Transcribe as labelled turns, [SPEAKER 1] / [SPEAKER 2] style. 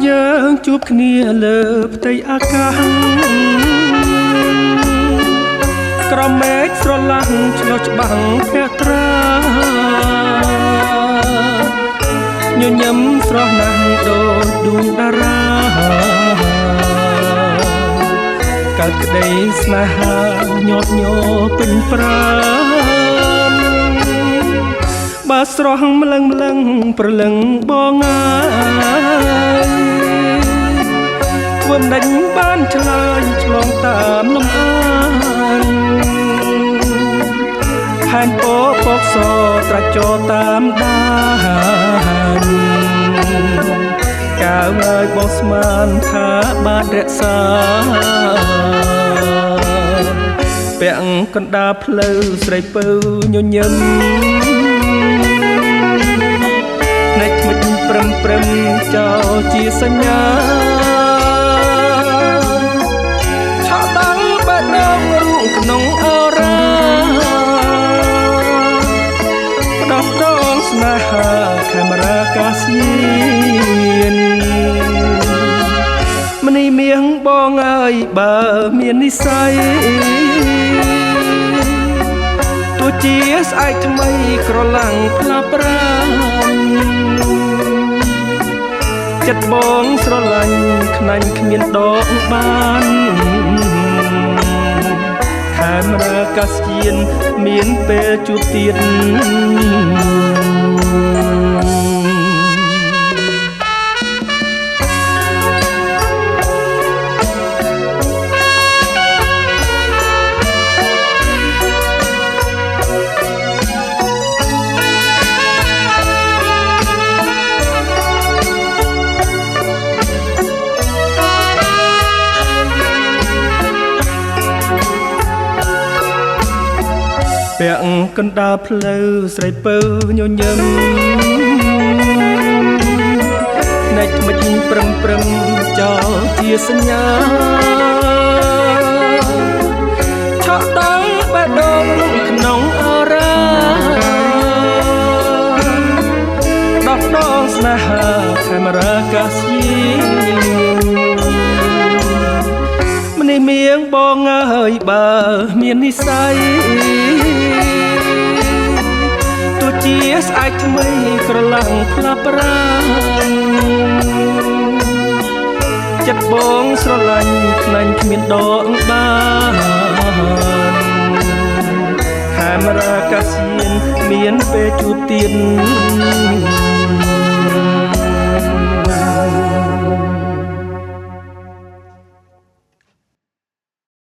[SPEAKER 1] យើងជួបគ្នាលើផ្ទៃអាកាសក្រមេឃស្រឡះឆ្លុះច្បាំងភក្ត្រាញញឹមស្រស់ណាស់ដូចដួងតារាកើតក្តីស្នេហាញាប់ញ័រពេញប្រាណបើស្រស់ម្លឹងប្រលឹងបងអើយធ្វើមិនបានឆ្លើយឆ្លងតាមលំអើយហានពោពកសត្រាច់ចោតាមដានកាវហើយបងស្មានថាបានរក្សាពាក់កណ្ដាលផ្លូវស្រីពៅញញឹមណែថ្មិចព្រឹមចោលជាសញ្ញាឆក់ដល់បែកដងរូងក្នុងអរ៉ាផ្ដោះដងស្នេហាកាមេរ៉ាកាសៀនមនីមៀងបងអើយបើមាននិស័យទោះជាស្អែកថ្មីក្រឡាំងផ្លាប្រានចិត្តបងស្រឡាញ់ខ្នាញ់គ្មានដកបានកាមេរ៉ាកាសៀនមានពេលជួបទៀតពាក់កណ្ដាលផ្លូវស្រីពៅញញឹមណែថ្មិចព្រឹមចោលជាសញ្ញាឆក់ដល់បែបដងក្នុងអរ៉ាដោះដងស្នេហាកាមេរ៉ាកាសៀនម្នេះមៀងបងអើយបើមាននិស័យទោះជាស្អែកថ្មីក្រឡាំងផ្លាប្រានចិត្តបងស្រឡាញ់ខ្លាញ់គ្មានដកបានកាមេរ៉ាកាសៀនមានពេលជួបទៀត